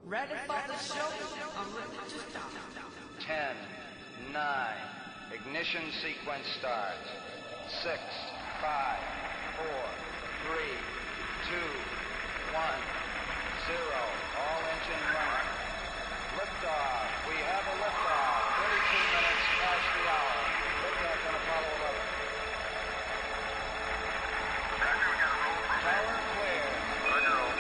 Ready for the show? I'm ready to start. 10, 9, ignition sequence starts. 6, 5, 4, 3, 2, 1, 0. All engine running. Liftoff. We have a liftoff. 32 minutes past the hour. Liftoff on Apollo 11. Roger, we got a roll for Tower clear. Roger, roll.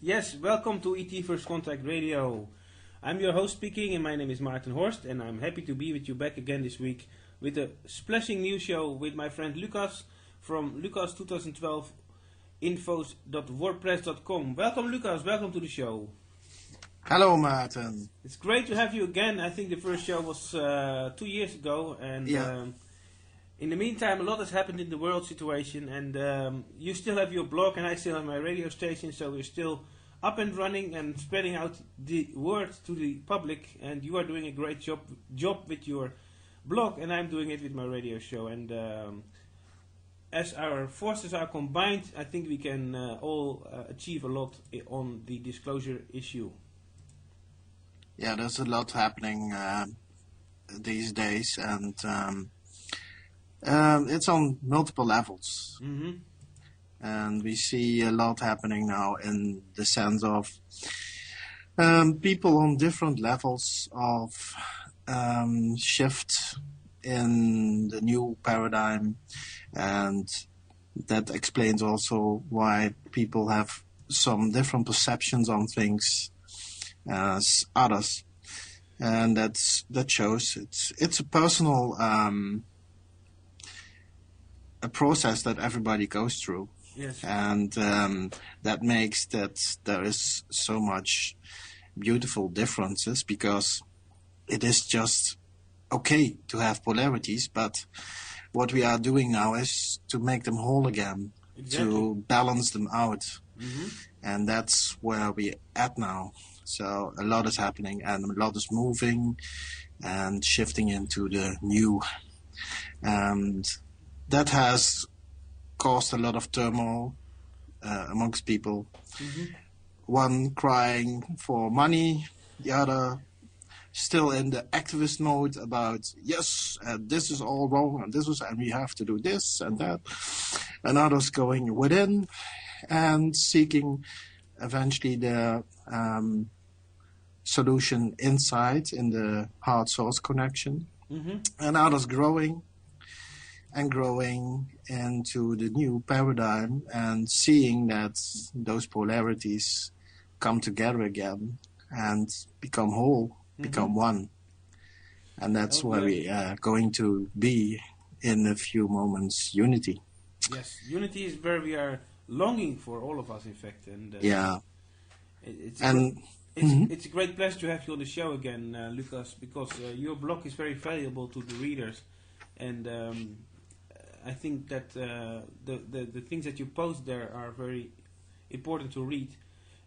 Yes, welcome to ET First Contact Radio. I'm your host speaking and my name is Maarten Horst and I'm happy to be with you back again this week with a splashing news show with my friend Lucas from lucas2012infos.wordpress.com. Welcome Lucas, welcome to the show. Hello Maarten. It's great to have you again. I think the first show was 2 years ago and in the meantime a lot has happened in the world situation and you still have your blog and I still have my radio station, so we're still up and running and spreading out the word to the public, and you are doing a great job with your blog and I'm doing it with my radio show, and as our forces are combined I think we can all achieve a lot on the disclosure issue. Yeah, there's a lot happening these days and it's on multiple levels. Mm-hmm. And we see a lot happening now in the sense of people on different levels of shift in the new paradigm, and that explains also why people have some different perceptions on things as others, and that shows it's a personal a process that everybody goes through. Yes. And that makes that there is so much beautiful differences, because it is just okay to have polarities, but what we are doing now is to make them whole again, to balance them out. And that's where we're at now. So a lot is happening, and a lot is moving and shifting into the new. And that has caused a lot of turmoil amongst people. One crying for money, the other still in the activist mode about, yes, this is all wrong, and we have to do this and that. And others going within and seeking eventually the solution inside in the heart source connection. And others growing into the new paradigm and seeing that those polarities come together again and become whole, become one. And that's where we are going to be in a few moments, unity. Yes, unity is where we are longing for, all of us, in fact. And it's a great pleasure to have you on the show again, Lucas, because your blog is very valuable to the readers. And I think that the things that you post there are very important to read.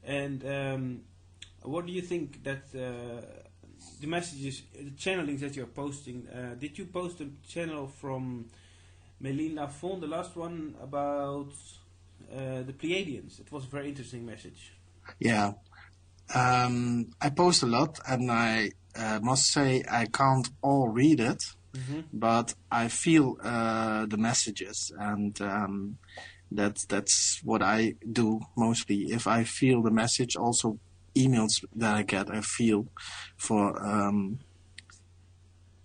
And what do you think that the messages, the channelings that you're posting, did you post a channel from Méline Lafon, the last one about the Pleiadians? It was a very interesting message. Yeah. I post a lot, and I must say I can't all read it. But I feel the messages, and that's what I do mostly. If I feel the message, also emails that I get, I feel for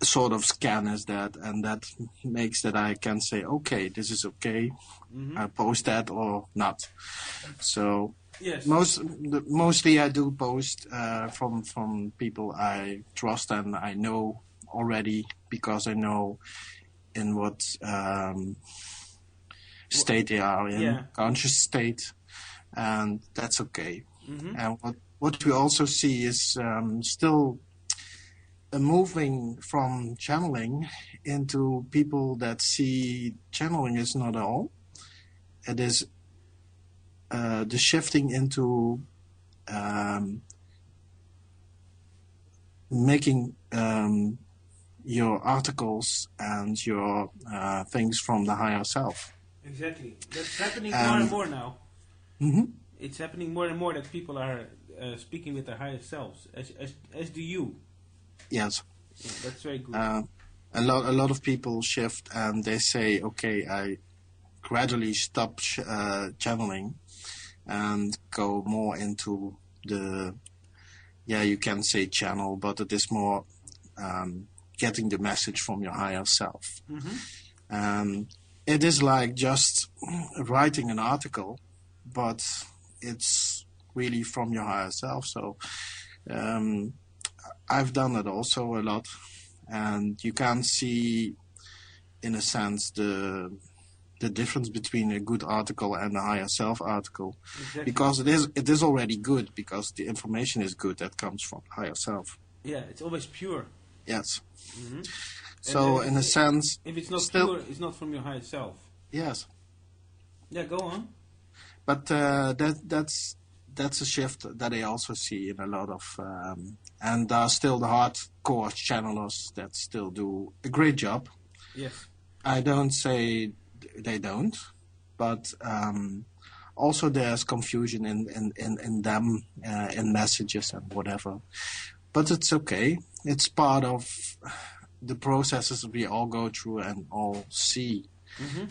sort of scan as that, and that makes that I can say, okay, this is okay. I post that or not. So yes, mostly I do post from people I trust and I know already, because I know in what state they are in, conscious state, and that's okay. And what we also see is still moving from channeling into people that see channeling is not all. It is the shifting into making your articles and your things from the higher self. Exactly. That's happening more and more now. It's happening more and more that people are speaking with their higher selves, as do you. Yes. Yeah, that's very good. A lot of people shift and they say, okay, I gradually stop channeling and go more into the, you can say channel, but it is more getting the message from your higher self. It is like just writing an article, but it's really from your higher self. So I've done it also a lot, and you can see, in a sense, the difference between a good article and a higher self article. Exactly. Because it is already good, because the information is good that comes from higher self. Yeah, it's always pure. Yes. So in a sense, if it's not still pure, it's not from your higher self. Yes. Yeah, go on. But that's a shift that I also see in a lot of, and there are still the hardcore channelers that still do a great job. Yes. I don't say they don't, but also there's confusion in them, in messages and whatever. But it's okay. It's part of the processes we all go through and all see.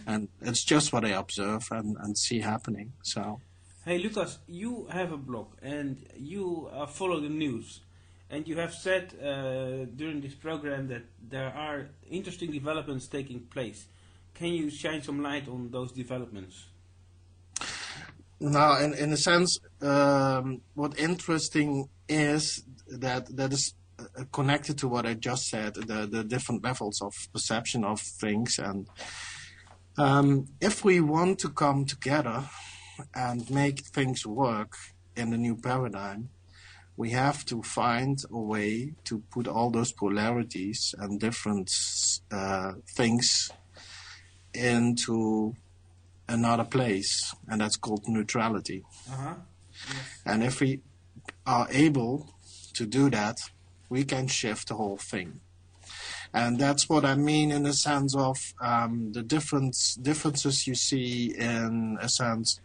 And it's just what I observe and see happening. So, hey Lucas, you have a blog and you follow the news, and you have said during this program that there are interesting developments taking place. can you shine some light on those developments? Now, in a sense, what interesting is that is connected to what I just said, the different levels of perception of things. And if we want to come together and make things work in the new paradigm, we have to find a way to put all those polarities and different things into another place, and that's called neutrality. Yes. And if we are able to do that, we can shift the whole thing. And that's what I mean in the sense of the differences you see in a sense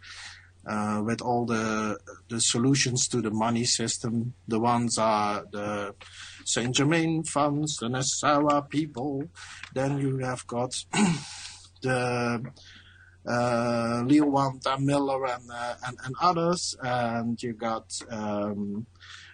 with all the solutions to the money system. The ones are the Saint Germain funds, the Nassau people. Then you have got the Leo Wanda Miller and others, and you got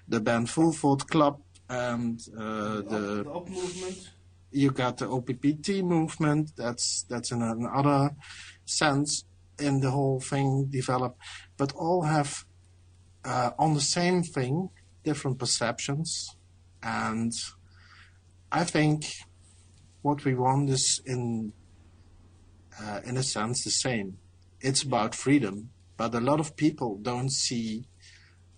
the Ben Fulford Club and the OP movement. You got the OPPT movement. That's in another sense in the whole thing developed, but all have on the same thing different perceptions, and I think what we want is in a sense the same. It's about freedom, but a lot of people don't see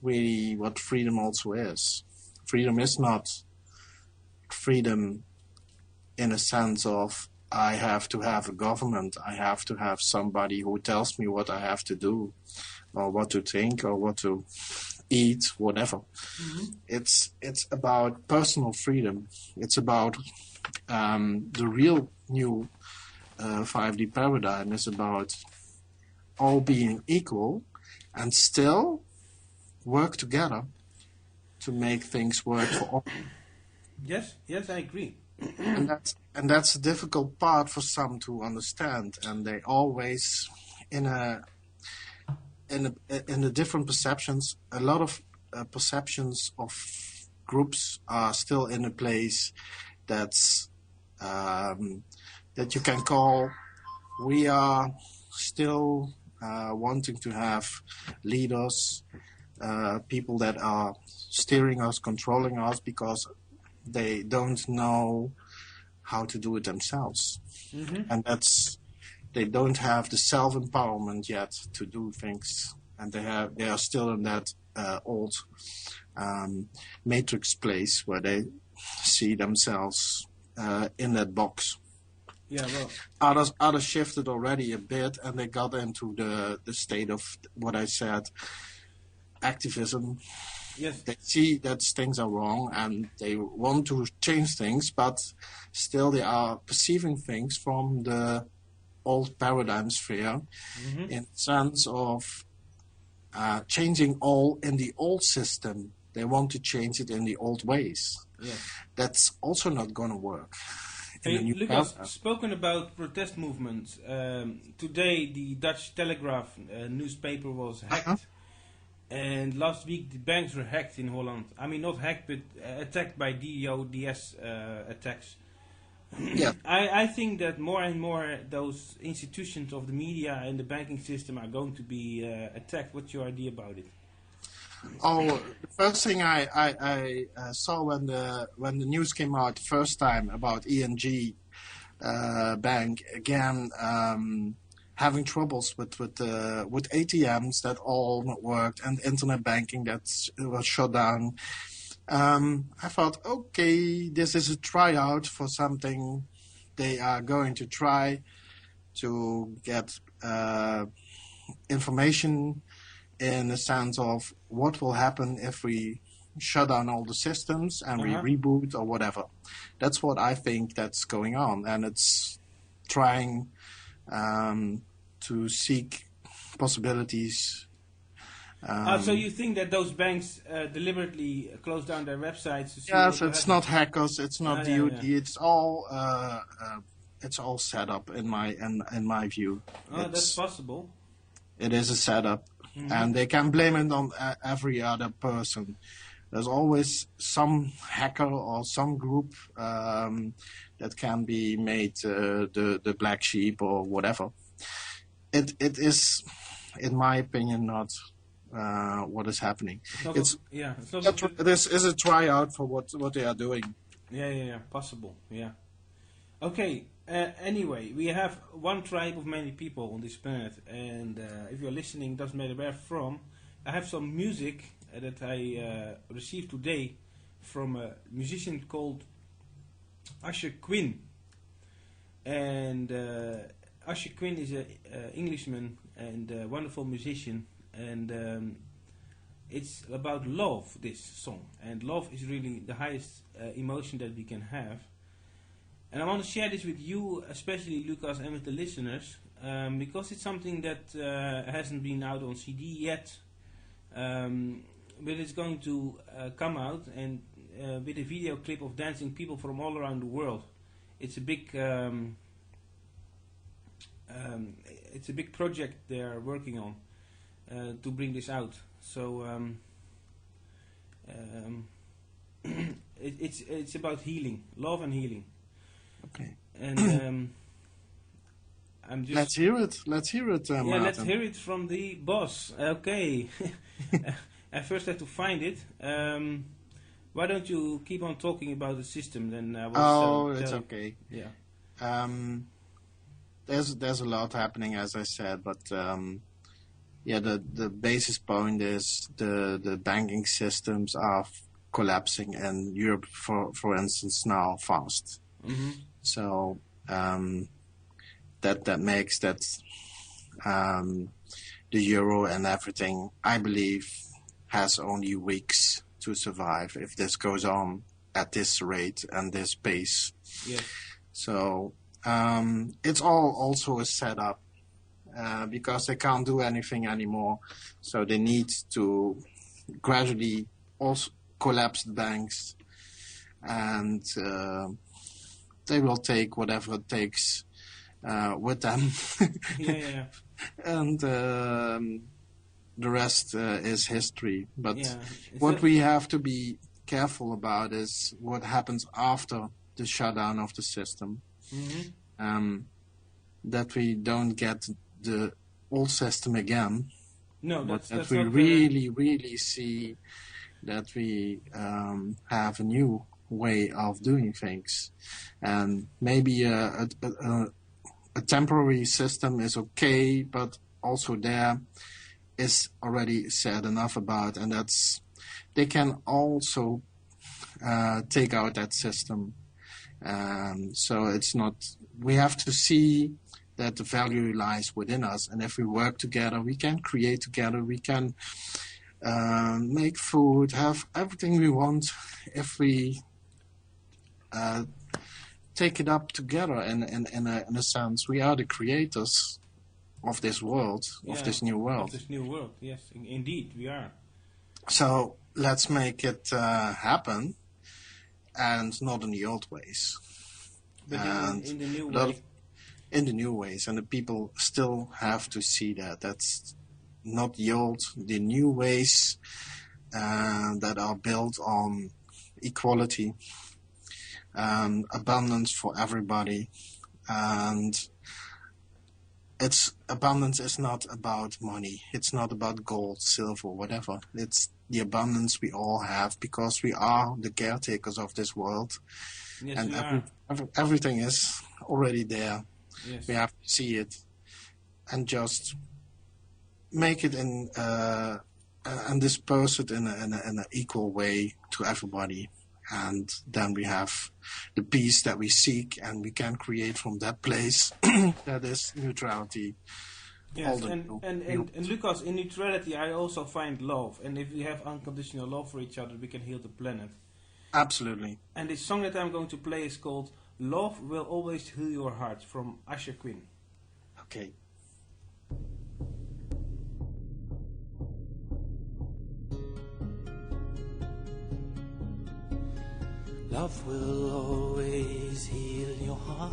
really what freedom also is. Freedom is not freedom in a sense of I have to have a government, I have to have somebody who tells me what I have to do or what to think or what to eat, whatever. Mm-hmm. It's about personal freedom. It's about the real new 5D paradigm is about all being equal and still work together to make things work for all. Yes, I agree. And that's a difficult part for some to understand, and they always in the different perceptions. A lot of perceptions of groups are still in a place that's that you can call. We are still wanting to have leaders, people that are steering us, controlling us, because they don't know how to do it themselves. Mm-hmm. And they don't have the self-empowerment yet to do things. And they are still in that old matrix place where they see themselves in that box. Yeah, well. Others shifted already a bit, and they got into the state of what I said, activism. Yes. They see that things are wrong and they want to change things, but still they are perceiving things from the old paradigm sphere, mm-hmm. in sense of changing all in the old system. They want to change it in the old ways. Yes. That's also not going to work. Hey, Lucas, spoken about protest movements. Today the Dutch Telegraph newspaper was hacked. Uh-huh. And last week the banks were hacked in Holland. I mean, not hacked, but attacked by DDoS attacks. Yeah. I think that more and more those institutions of the media and the banking system are going to be attacked. What's your idea about it? Oh, the first thing I saw when the news came out the first time about ING Bank again having troubles with ATMs that all not worked and internet banking that was shut down. I thought, okay, this is a tryout for something they are going to try to get information in the sense of what will happen if we shut down all the systems and we reboot or whatever. That's what I think that's going on, and it's trying to seek possibilities. So you think that those banks deliberately close down their websites? Yes, it's not hackers, it's not DoD. Yeah. It's all set up in my view. Oh, that's possible. It is a setup, mm-hmm. and they can blame it on every other person. There's always some hacker or some group that can be made the black sheep or whatever. It is, in my opinion, not what is happening. This is a tryout for what they are doing. Yeah, possible. Yeah. Okay. Anyway, we have one tribe of many people on this planet, and if you're listening, doesn't matter where from. I have some music that I received today from a musician called Usher Quinn, and Usher Quinn is an Englishman and a wonderful musician, and it's about love, this song, and love is really the highest emotion that we can have. And I want to share this with you, especially Lucas, and with the listeners, because it's something that hasn't been out on CD yet, but it's going to come out, and with a video clip of dancing people from all around the world. It's a big project they are working on to bring this out. So it's about healing, love and healing. Okay. And I'm just. Let's hear it. Let's hear it. Yeah, Martin. let's hear it from the boss. Okay. I first have to find it. Why don't you keep on talking about the system? Then I will. It's okay. Yeah. There's a lot happening, as I said, but the basis point is the banking systems are collapsing in Europe, for instance, now fast. Mm-hmm. So that makes that the euro and everything, I believe, has only weeks to survive if this goes on at this rate and this pace. Yes. So it's all also a setup because they can't do anything anymore. So they need to gradually also collapse the banks, and they will take whatever it takes with them. Yeah. And the rest is history. But Yeah. what we have to be careful about is what happens after the shutdown of the system. Mm-hmm. That we don't get the old system again. No, But that's that we not really see that we have a new way of doing things. And maybe a temporary system is okay, but also there is already said enough about, and that's they can also take out that system. So it's not, we have to see that the value lies within us, and if we work together, we can create together, we can make food, have everything we want if we take it up together. In a sense, we are the creators of this world, of this new world. Of this new world, yes, indeed, we are. So let's make it happen, and not in the old ways. But And in the new a lot way. of- in the new ways, and the people still have to see that. That's not the old, the new ways that are built on equality, abundance for everybody, and abundance is not about money. It's not about gold, silver, whatever. It's the abundance we all have because we are the caretakers of this world, Yes, and we are. everything is already there. Yes. We have to see it and just make it and disperse it in an equal way to everybody. And then we have the peace that we seek, and we can create from that place that is neutrality. Yes, all the and Lucas, in neutrality I also find love, and if we have unconditional love for each other, we can heal the planet. Absolutely. And this song that I'm going to play is called Love Will Always Heal Your Heart from Usher Quinn. Okay. Love will always heal your heart.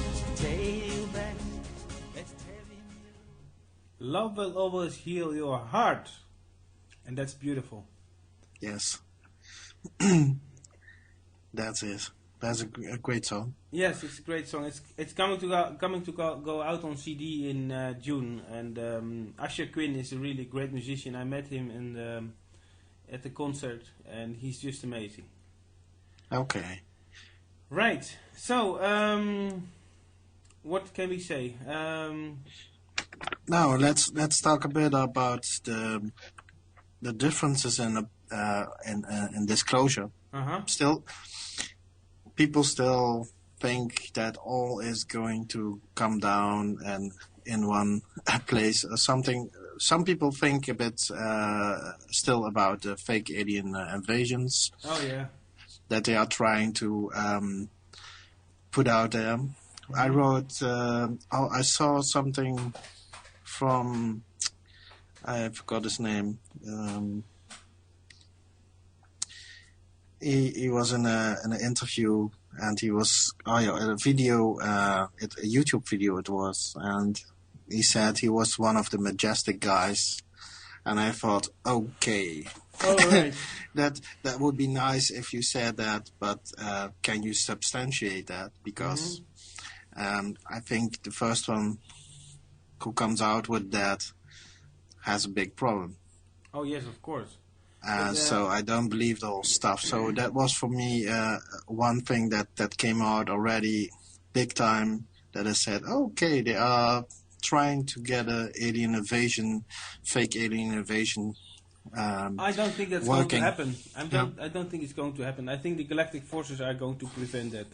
Love will always heal your heart. And that's beautiful. Yes. That's it. That's a great song. Yes, it's a great song. It's coming to go out on CD in June. And Usher Quinn is a really great musician. I met him at the concert, and he's just amazing. Okay. Right. So, what can we say? Now let's talk a bit about the differences in disclosure. Still, people still think that all is going to come down and in one place or something. Some people think a bit still about the fake alien invasions. Oh yeah. That they are trying to put out there. I wrote. I saw something from. I forgot his name. He was in an interview, and he was in a video, a YouTube video it was, and he said he was one of the Majestic guys, and I thought, okay, all right. that would be nice if you said that, but can you substantiate that? Because I think the first one who comes out with that has a big problem. Oh yes, of course. So I don't believe the whole stuff. So that was for me one thing that came out already big time, that I said, okay, they are trying to get a alien invasion, fake alien invasion. I don't think that's working. going to happen. I don't think it's going to happen. I think the galactic forces are going to prevent that.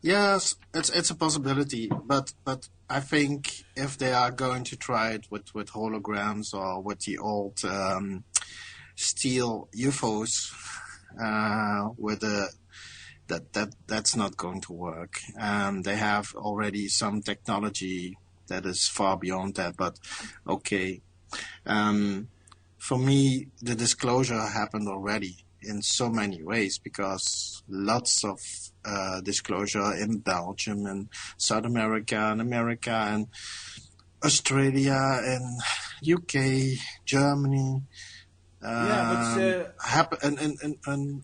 Yes, it's a possibility, but I think if they are going to try it with holograms or with the old steel UFOs, with that's not going to work. They have already some technology that is far beyond that, but okay. For me, the disclosure happened already in so many ways, because lots of disclosure in Belgium and South America and Australia and UK, Germany, and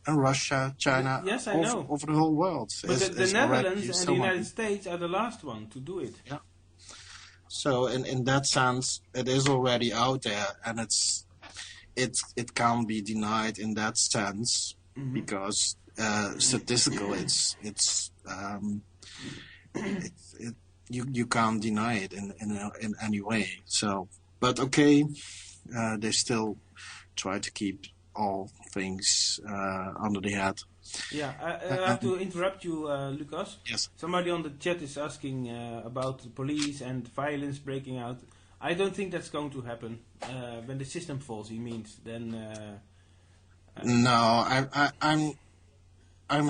Russia, China, yes, I know. over the whole world. But the Netherlands and the United States are the last one to do it. Yeah. So in that sense, it is already out there, and it can't be denied in that sense, because statistical, you can't deny it in any way. So, but okay, they still try to keep all things under the hat. Yeah, I have to interrupt you, Lucas. Yes. Somebody on the chat is asking about the police and violence breaking out. I don't think that's going to happen. When the system falls, he means, then... No, I'm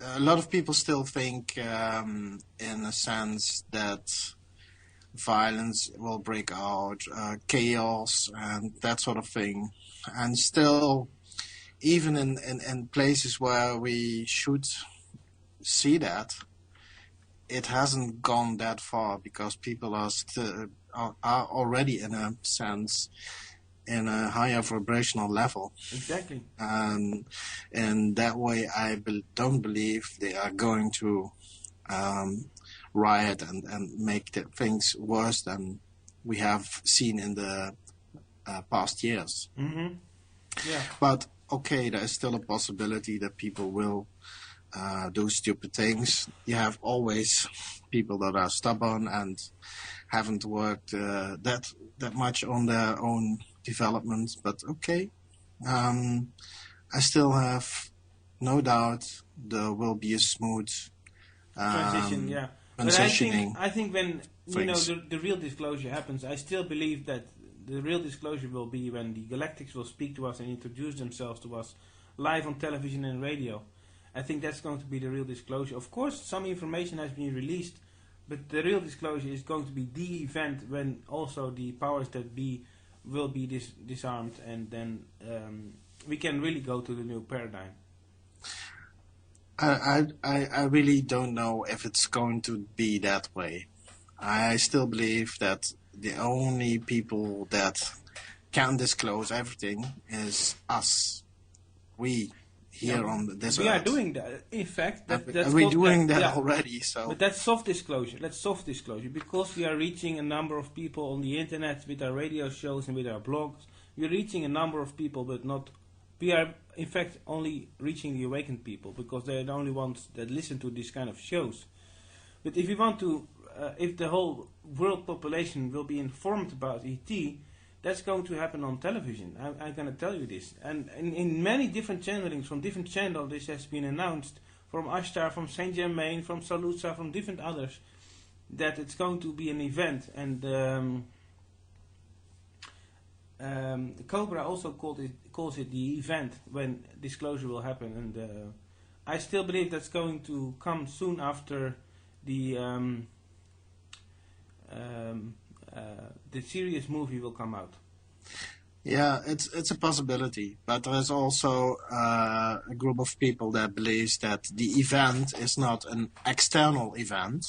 a lot of people still think, in a sense, that violence will break out, chaos, and that sort of thing. And still, even in places where we should see that, it hasn't gone that far, because people are already, in a sense, in a higher vibrational level. Exactly. And that way, I don't believe they are going to riot and make the things worse than we have seen in the past years. Mm-hmm. Yeah. But okay, there is still a possibility that people will do stupid things. You have always people that are stubborn and haven't worked that much on their own development. But okay, I still have no doubt there will be a smooth transition. Yeah, transitioning. But I think when the real disclosure happens, I still believe that the real disclosure will be when the Galactics will speak to us and introduce themselves to us live on television and radio. I think that's going to be the real disclosure. Of course, some information has been released, but the real disclosure is going to be the event when also the powers that be will be disarmed, and then we can really go to the new paradigm. I really don't know if it's going to be that way. I still believe that the only people that can disclose everything is us. We here on this we are earth. doing that. In fact, that's we're called- doing that yeah. already. So But that's soft disclosure. That's soft disclosure because we are reaching a number of people on the internet with our radio shows and with our blogs. We're reaching a number of people, but not. We are in fact only reaching the awakened people because they're the only ones that listen to these kind of shows. But if you want to, if the whole world population will be informed about ET, that's going to happen on television. I'm going to tell you this. And in many different channelings, from different channels, this has been announced, from Ashtar, from Saint Germain, from Saluzza, from different others, that it's going to be an event. And Cobra also calls it the event when disclosure will happen. And I still believe that's going to come soon after the serious movie will come out. yeah, it's a possibility, but there is also a group of people that believes that the event is not an external event,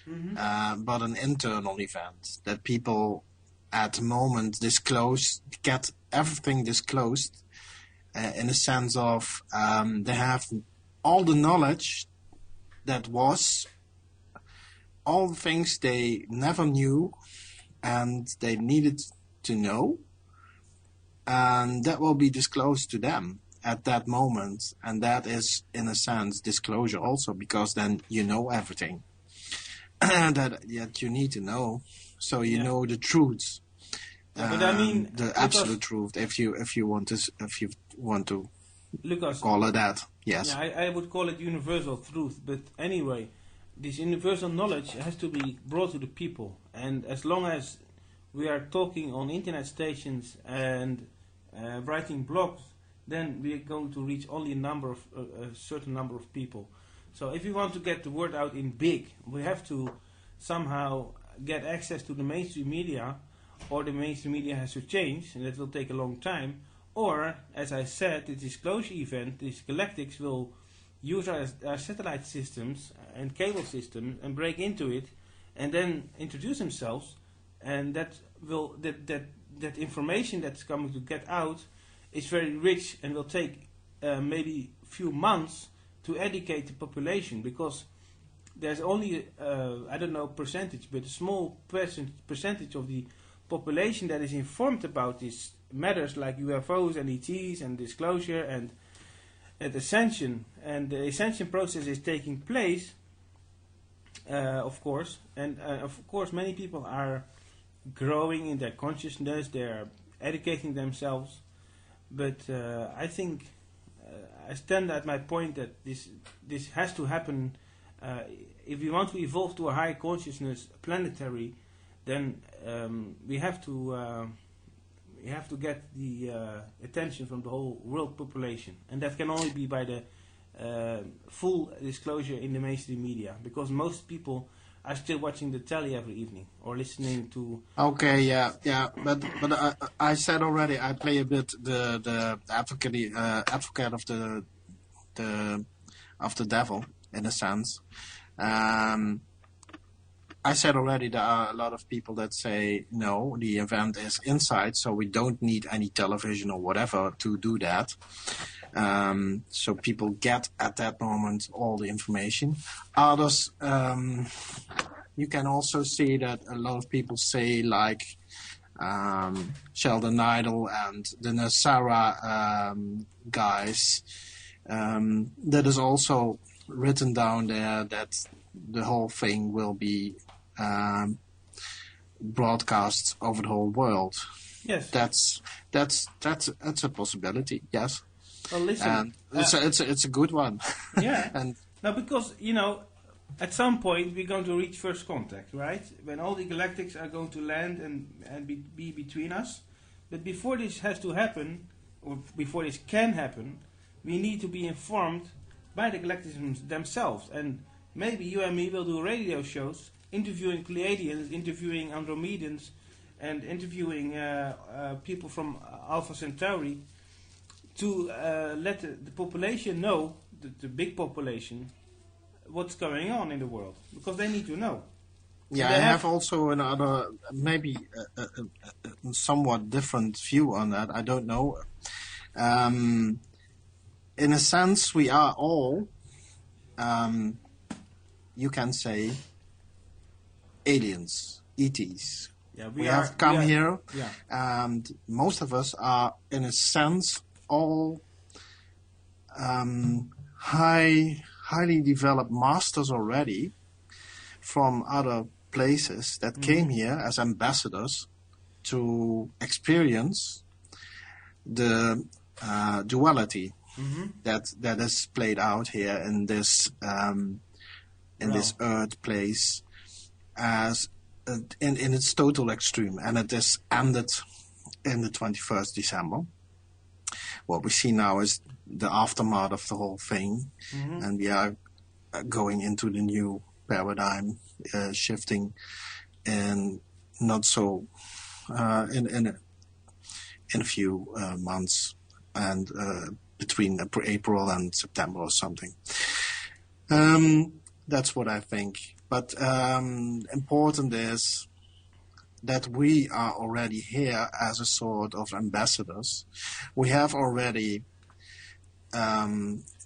but an internal event. That people at the moment get everything disclosed in a sense of they have all the knowledge that was, all the things they never knew and they needed to know, and that will be disclosed to them at that moment. And that is, in a sense, disclosure also, because then you know everything that you need to know, so you know the truths. But I mean, the absolute truth, if you want to Lucas, call it that. Yes. Yeah, I would call it universal truth. But anyway, this universal knowledge has to be brought to the people. And as long as we are talking on internet stations and writing blogs, then we are going to reach only a certain number of people. So if we want to get the word out in big, we have to somehow get access to the mainstream media, or the mainstream media has to change, and that will take a long time. Or, as I said, the disclosure event, these galactics will use our satellite systems and cable systems and break into it, and then introduce themselves, and that information that's coming to get out is very rich and will take maybe few months to educate the population, because there's only I don't know percentage, but a small percentage of the population that is informed about these matters like UFOs and ETs and disclosure and ascension. And the ascension process is taking place, of course, and of course many people are growing in their consciousness, they're educating themselves, but I think I stand at my point that this has to happen. If we want to evolve to a higher consciousness, planetary, then we have to get the attention from the whole world population, and that can only be by the full disclosure in the mainstream media, because most people are still watching the telly every evening or listening to. Okay, yeah, but I said already, I play a bit the advocate of the devil in a sense. I said already there are a lot of people that say no, the event is inside, so we don't need any television or whatever to do that. So people get at that moment all the information. Others, you can also see that a lot of people say, like Sheldon Idle and the Nasara guys, that is also written down there that the whole thing will be broadcast over the whole world. Yes, that's a possibility. Yes. Well, listen, And it's a good one. Yeah. And now, because at some point we're going to reach first contact, right? When all the galactics are going to land and be between us. But before this has to happen, or before this can happen, we need to be informed by the galactics themselves. And maybe you and me will do radio shows interviewing Pleiadians, interviewing Andromedans, and interviewing people from Alpha Centauri, to let the population know, the big population, what's going on in the world, because they need to know. Yeah, They I have also another, maybe a somewhat different view on that. I don't know. In a sense, we are all, you can say, aliens, ETs. Yeah, We have come here, Yeah. and most of us are, in a sense, all highly developed masters already from other places that came here as ambassadors to experience the duality that is played out here in this this Earth place as in its total extreme, and it is ended in the 21st December. What we see now is the aftermath of the whole thing, and we are going into the new paradigm, shifting in not so in a few months, and between April and September or something. That's what I think. But important is that we are already here as a sort of ambassadors. We have already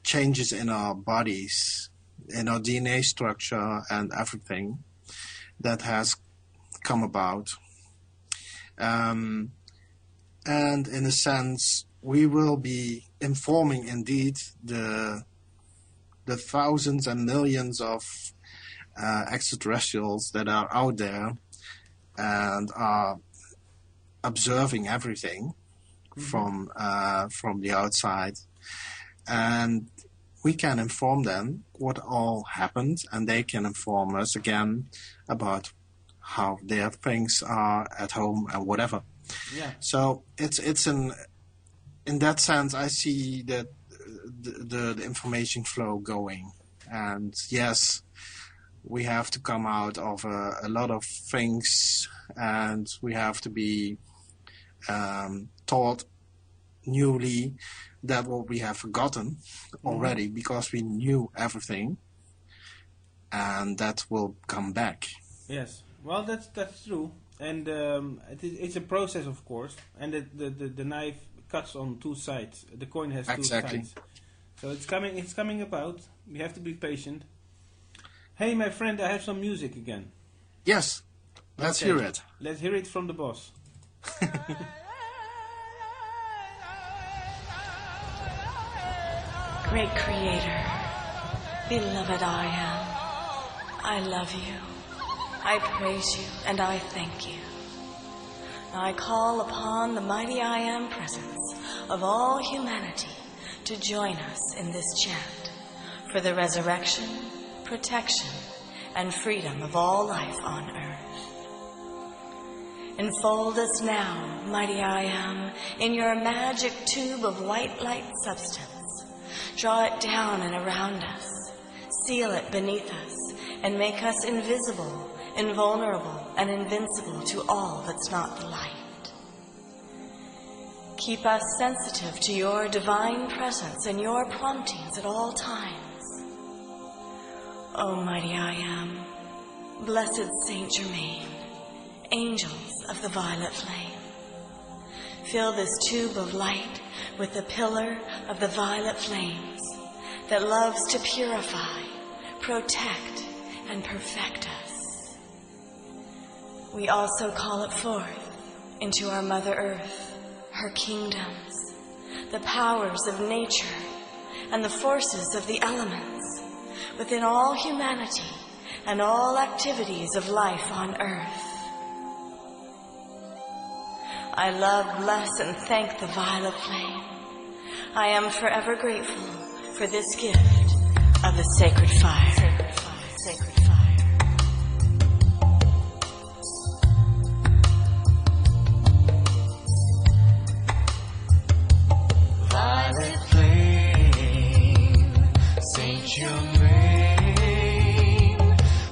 changes in our bodies, in our DNA structure and everything that has come about. And in a sense, we will be informing indeed the thousands and millions of extraterrestrials that are out there and are observing everything from the outside, and we can inform them what all happened, and they can inform us again about how their things are at home and whatever. Yeah. So it's in that sense, I see that the information flow going, and yes, we have to come out of a lot of things, and we have to be taught newly that what we have forgotten already, because we knew everything, and that will come back. Yes. Well, that's true, and it's a process, of course, and the knife cuts on two sides. The coin has two sides. So it's coming about. We have to be patient. Hey, my friend, I have some music again. Yes, let's hear it. Let's hear it from the boss. Great Creator, beloved I am, I love you, I praise you, and I thank you. I call upon the mighty I Am presence of all humanity to join us in this chant for the resurrection, protection, and freedom of all life on earth. Enfold us now, mighty I Am, in your magic tube of white light substance. Draw it down and around us, seal it beneath us, and make us invisible, invulnerable, and invincible to all that's not the light. Keep us sensitive to your divine presence and your promptings at all times. O mighty I Am, blessed Saint Germain, angels of the violet flame, fill this tube of light with the pillar of the violet flames that loves to purify, protect, and perfect us. We also call it forth into our Mother Earth, her kingdoms, the powers of nature, and the forces of the elements within all humanity and all activities of life on earth. I love, bless, and thank the violet flame. I am forever grateful for this gift of the sacred fire. Sacred fire. Sacred fire. Violet flame, Saint Germain.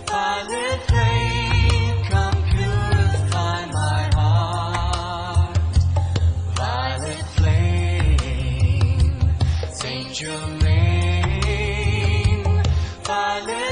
Violet flame, come purify my heart. Violet flame, Saint Germain. Violet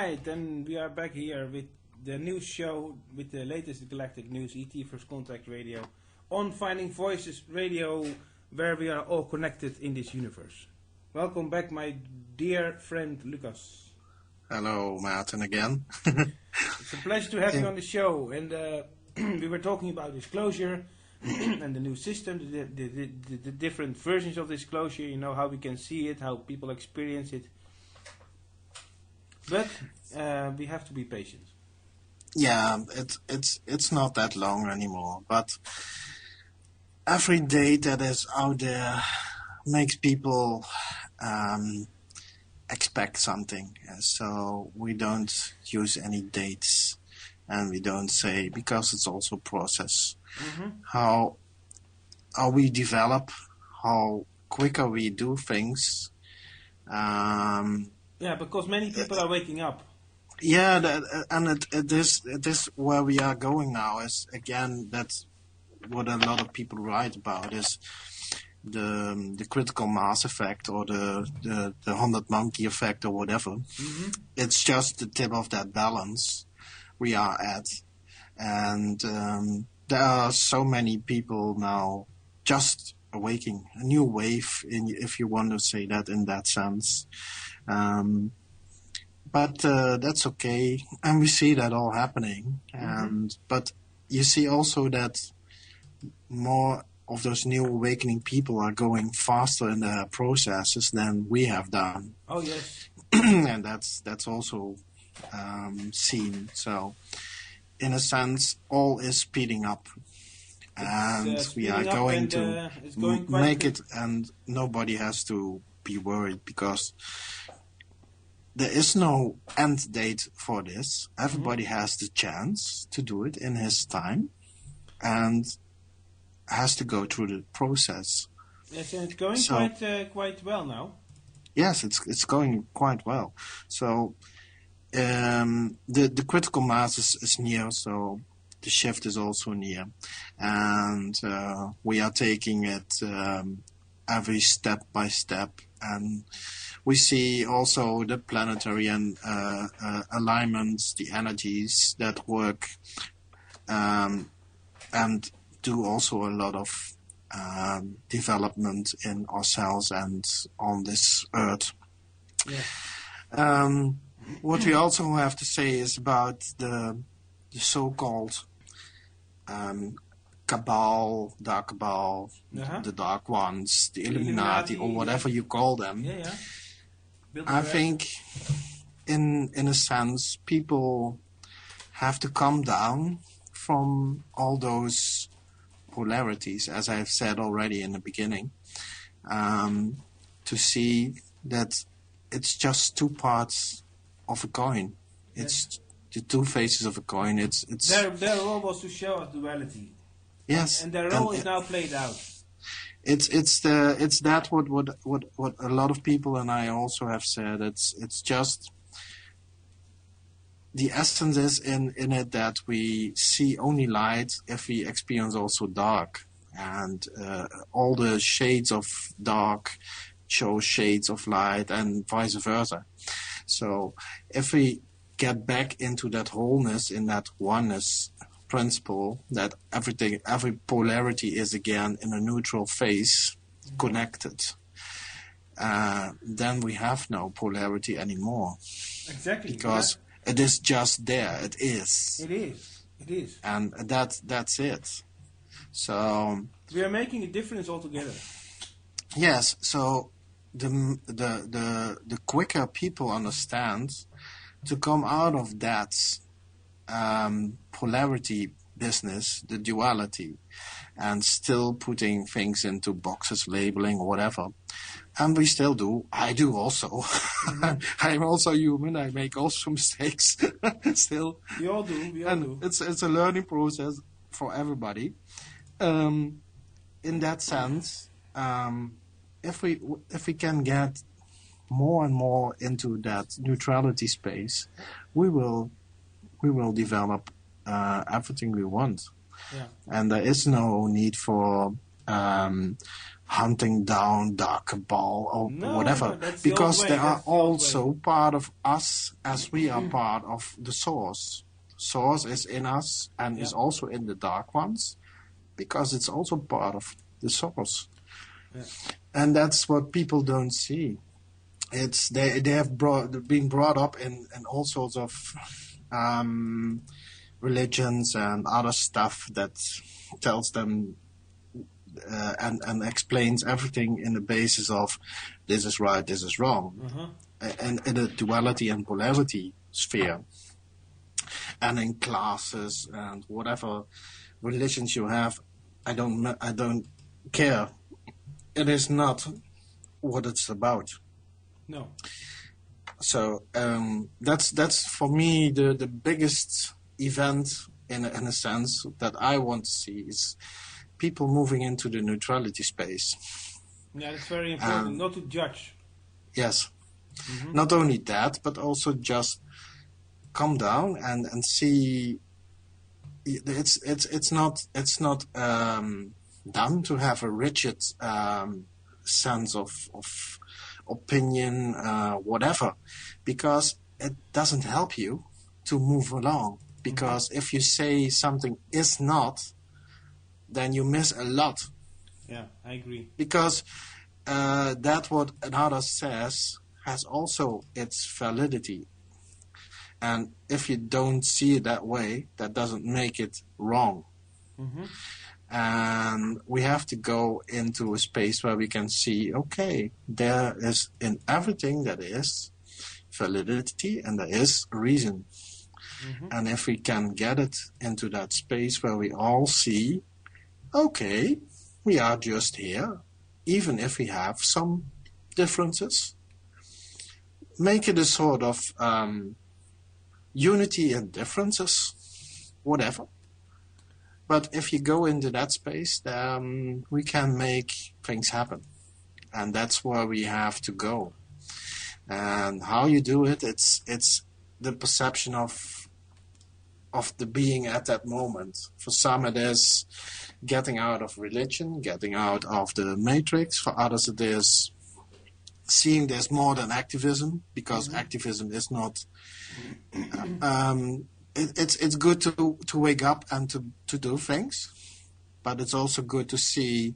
Alright, then we are back here with the news show with the latest galactic news, ET First Contact Radio, on Finding Voices Radio, where we are all connected in this universe. Welcome back, my dear friend Lucas. Hello, Martin, again. It's a pleasure to have you on the show, and we were talking about disclosure and the new system, the different versions of disclosure, you know, how we can see it, how people experience it. But we have to be patient. Yeah, it's not that long anymore, but every day that is out there makes people expect something. So we don't use any dates, and we don't say, because it's also process, how we develop, how quicker we do things. Yeah, because many people are waking up. Yeah, it is where we are going now. Is again, that's what a lot of people write about, is the critical mass effect, or the 100 monkey effect, or whatever. It's just the tip of that balance we are at, and there are so many people now just awaking, a new wave, if you want to say that in that sense. But that's okay, and we see that all happening. But you see also that more of those new awakening people are going faster in their processes than we have done. Oh yes, and that's also seen. So, in a sense, all is speeding up, and we are going to make it, and nobody has to be worried, because there is no end date for this. Everybody has the chance to do it in his time, and has to go through the process. Yes, and it's going quite well now. Yes, it's going quite well. So the critical mass is near, so the shift is also near, and we are taking it every step by step, and we see also the planetary and alignments, the energies that work, and do also a lot of development in ourselves and on this earth. Yeah. What we also have to say is about the so-called Cabal, Dark Cabal, the Dark Ones, the Illuminati, or whatever you call them. Yeah. I think, in a sense, people have to come down from all those polarities, as I've said already in the beginning, to see that it's just two parts of a coin. It's the two faces of a coin. It's their role was to show us duality. Yes, and their role is now played out. It's that what a lot of people, and I also have said, it's just the essence is in it that we see only light if we experience also dark, and all the shades of dark show shades of light, and vice versa. So if we get back into that wholeness, in that oneness principle, that every polarity is again in a neutral phase, connected, then we have no polarity anymore. Exactly. Because it is just there. It is. It is. And that's it. So we are making a difference altogether. Yes. So the quicker people understand to come out of that polarity business, the duality, and still putting things into boxes, labeling, whatever. And we still do. I do also. I'm also human. I make also mistakes. Still. We all do. We all do. It's a learning process for everybody. In that sense, if we can get more and more into that neutrality space, we will develop everything we want. Yeah. And there is no need for hunting down dark cabal or whatever, that's because the old way. they are That's the old also way. part of us as we are part of the source. Source is in us and is also in the dark ones, because it's also part of the source. Yeah. And that's what people don't see. It's they have been brought up in all sorts of religions and other stuff that tells them and explains everything in the basis of this is right, this is wrong, and in a duality and polarity sphere, and in classes and whatever religions you have. I don't care. It is not what it's about. No. So that's for me the biggest event in a sense that I want to see is people moving into the neutrality space. Yeah, it's very important not to judge. Yes. Not only that, but also just come down and see. It's not done to have a rigid sense of opinion, whatever, because it doesn't help you to move along. Because if you say something is not, then you miss a lot. Yeah, I agree. Because that what another says has also its validity. And if you don't see it that way, that doesn't make it wrong. And we have to go into a space where we can see, okay, there is in everything that is validity and there is reason. And if we can get it into that space where we all see, okay, we are just here, even if we have some differences, make it a sort of unity in differences, whatever. But if you go into that space, then we can make things happen. And that's where we have to go. And how you do it, it's the perception of the being at that moment. For some it is getting out of religion, getting out of the matrix. For others it is seeing there's more than activism, because activism is not... It's good to wake up and to do things, but it's also good to see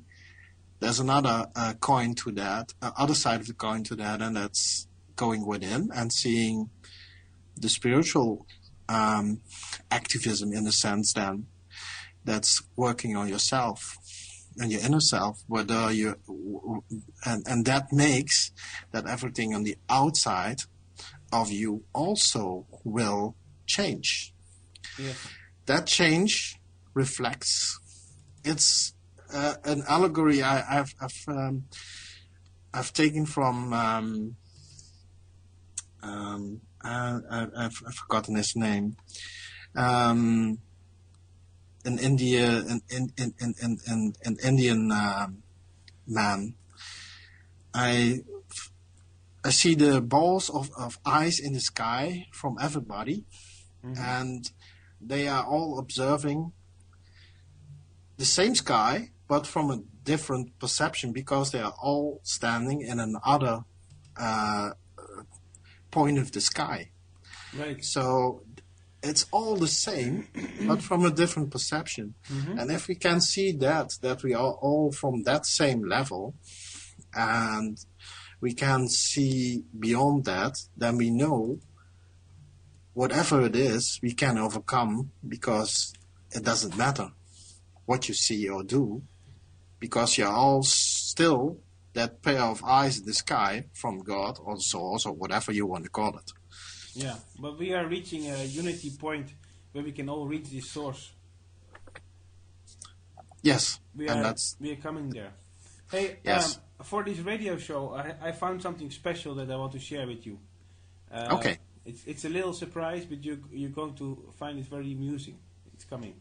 there's another coin to that, other side of the coin to that, and that's going within and seeing the spiritual activism in a sense then that's working on yourself and your inner self, whether you and that makes that everything on the outside of you also will change. Yes. That change reflects. It's an allegory I've taken from I've forgotten his name. An Indian man. I see the balls of eyes in the sky from everybody, and they are all observing the same sky, but from a different perception, because they are all standing in another point of the sky. Right. So it's all the same, but from a different perception. And if we can see that we are all from that same level, and we can see beyond that, then we know whatever it is, we can overcome, because it doesn't matter what you see or do, because you're all still that pair of eyes in the sky from God or source or whatever you want to call it. Yeah, but we are reaching a unity point where we can all reach this source. Yes, We and are that's... we are coming there. Hey, Yes. For this radio show, I found something special that I want to share with you. Okay. It's a little surprise, but you're going to find it very amusing. It's coming.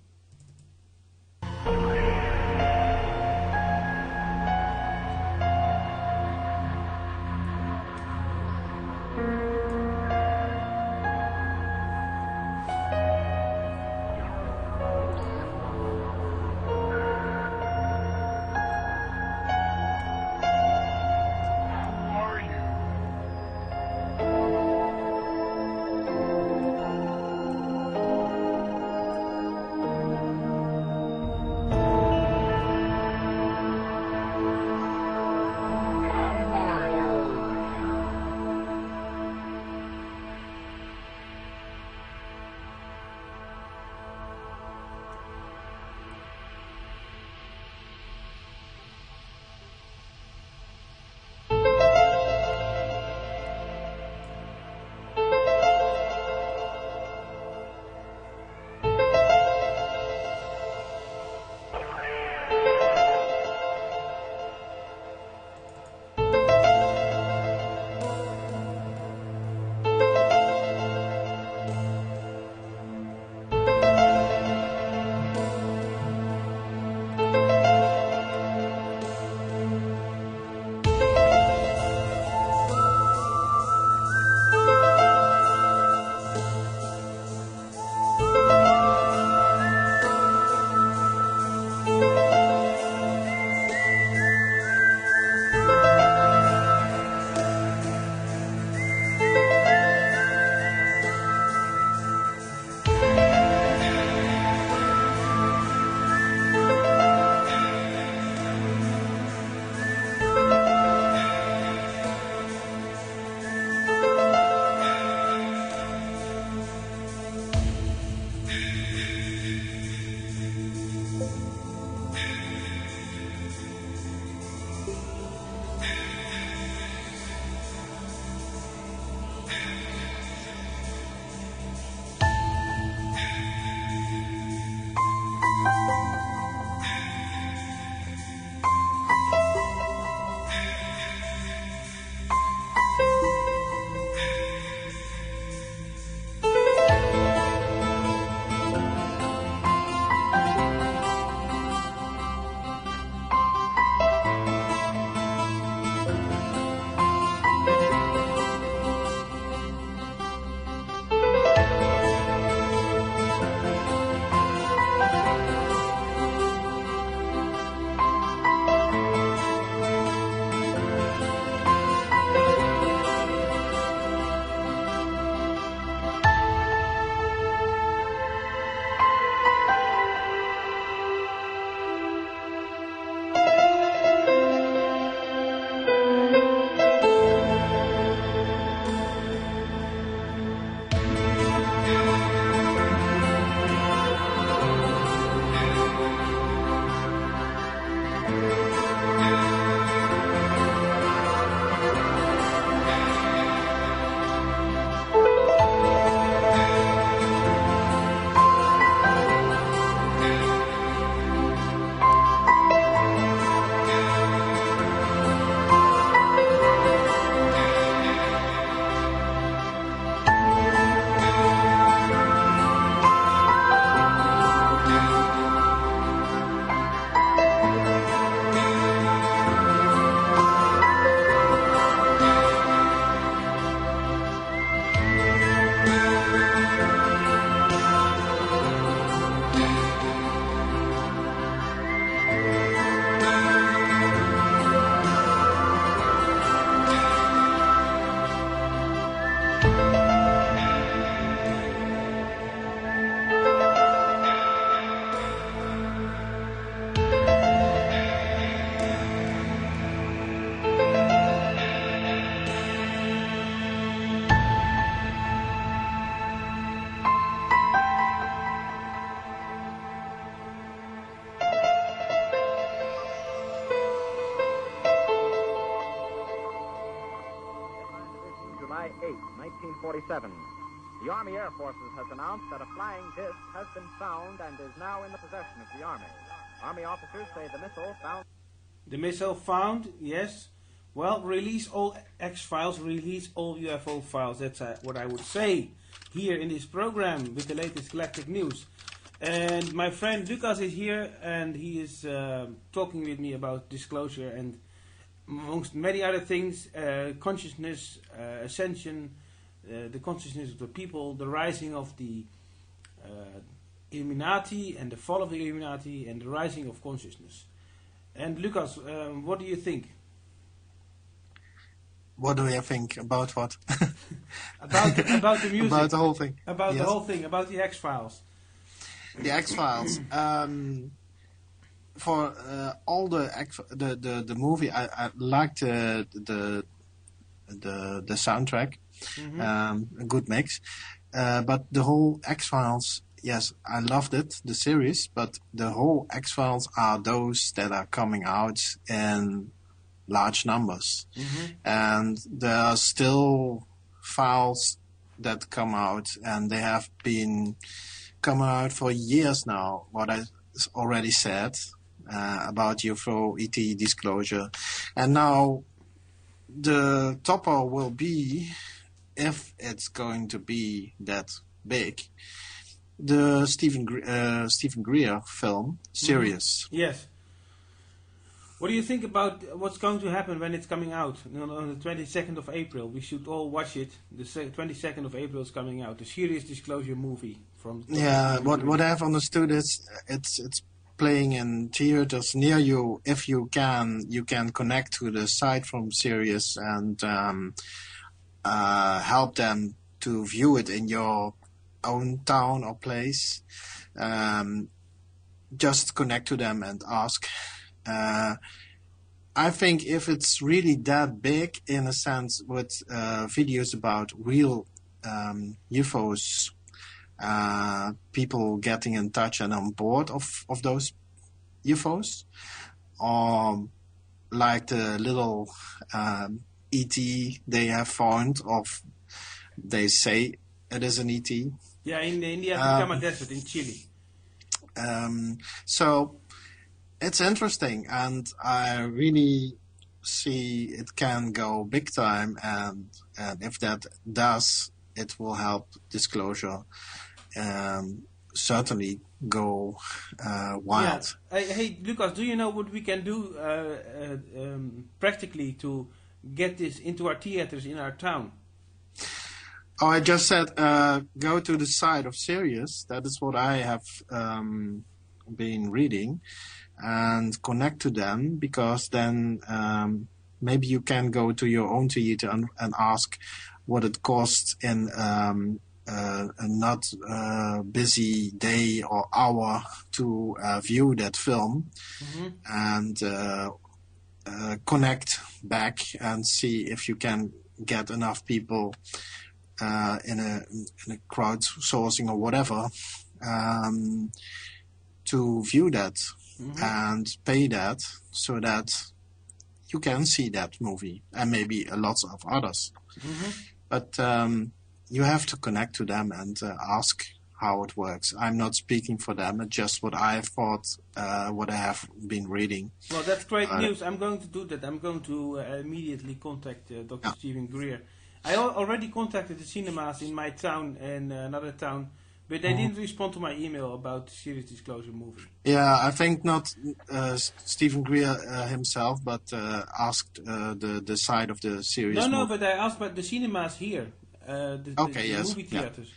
July 8, 1947. The Army Air Forces has announced that a flying disc has been found and is now in the possession of the Army. Army officers say the missile found... The missile found, yes. Well, release all X-Files, release all UFO files. That's what I would say here in this program with the latest galactic news. And my friend Lucas is here, and he is talking with me about disclosure and amongst many other things, consciousness, ascension, the consciousness of the people, the rising of the Illuminati and the fall of the Illuminati and the rising of consciousness. And Lucas, what do you think? What do I think about what? about the music. About the whole thing. About the whole thing. About the X-Files. The X-Files. For all the movie, I liked the soundtrack. A good mix. But the whole X-Files, yes, I loved it, the series. But the whole X-Files are those that are coming out in large numbers, and there are still files that come out, and they have been coming out for years now. What I already said about UFO ET disclosure, and now the topper will be, if it's going to be that big, the Stephen Greer film, Sirius. Yes. What do you think about what's going to happen when it's coming out on the 22nd of April? We should all watch it. The 22nd of April is coming out. The Serious Disclosure movie from. Yeah, what I have understood is it's playing in theaters near you. If you can connect to the site from Sirius and help them to view it in your own town or place. Just connect to them and ask. I think if it's really that big, in a sense, with videos about real UFOs, people getting in touch and on board of those UFOs, or like the little ET they have found of, they say it is an ET. Yeah, in the Atacama Desert in Chile. So it's interesting, and I really see it can go big time, and if that does, it will help disclosure certainly go wild. Yeah. Hey, Lucas, do you know what we can do practically to get this into our theaters in our town? Oh, I just said go to the site of Sirius. That is what I have been reading, and connect to them, because then maybe you can go to your own theater and ask what it costs in a not busy day or hour to view that film, and connect back and see if you can get enough people in a crowdsourcing or whatever to view that and pay that, so that you can see that movie and maybe lots of others. But you have to connect to them and ask how it works. I'm not speaking for them, it's just what I thought, what I have been reading. Well, that's great news. I'm going to do that. I'm going to immediately contact Dr. Stephen Greer. I already contacted the cinemas in my town and another town, but they didn't respond to my email about the Serious Disclosure movie. Yeah, I think not Stephen Greer himself, but asked the side of the Serious movie. No, but I asked about the cinemas here, the movie theaters.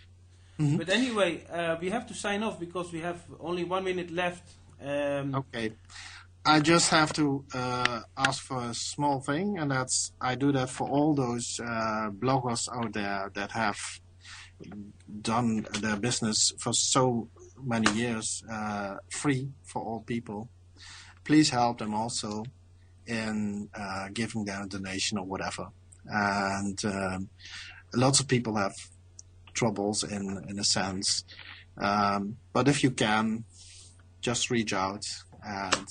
But anyway, we have to sign off because we have only 1 minute left. Okay. I just have to ask for a small thing, and that's I do that for all those bloggers out there that have done their business for so many years free for all people. Please help them also in giving them a donation or whatever. And lots of people have troubles in a sense. But if you can, just reach out and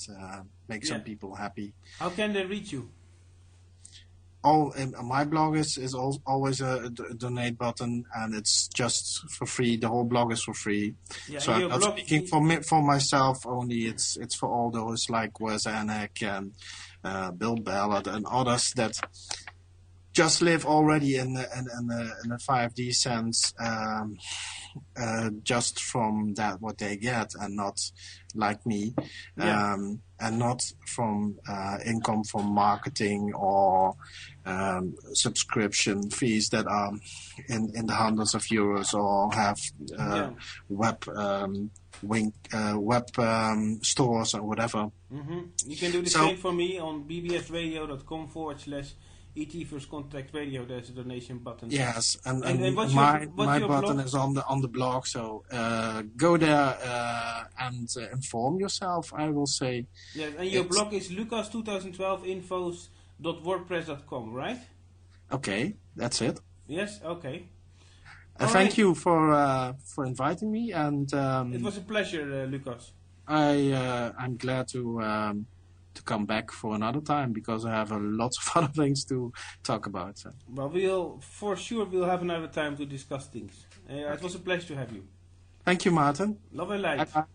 make some people happy. How can they reach you? my blog is always a donate button, and it's just for free. The whole blog is for free. Yeah, So I'm not speaking for myself only. It's for all those like Wes Anek and Bill Ballard and others that just live already in a 5D sense, just from that what they get, and not like me, and not from income from marketing or subscription fees that are in the hundreds of euros, or have web stores or whatever. Mm-hmm. You can do the same for me on bbsradio.com/ET First Contact Radio. There's a donation button. Yes, and what's my your button blog? is on the blog, so go there and inform yourself, I will say. Yes, and your blog is lucas2012infos.wordpress.com, right? Okay, that's it. Yes, okay. Thank you for inviting me, and it was a pleasure, Lucas. I'm glad to come back for another time, because I have lots of other things to talk about. So. Well, we'll have another time to discuss things. It was a pleasure to have you. Thank you, Martin. Love and light. Bye-bye.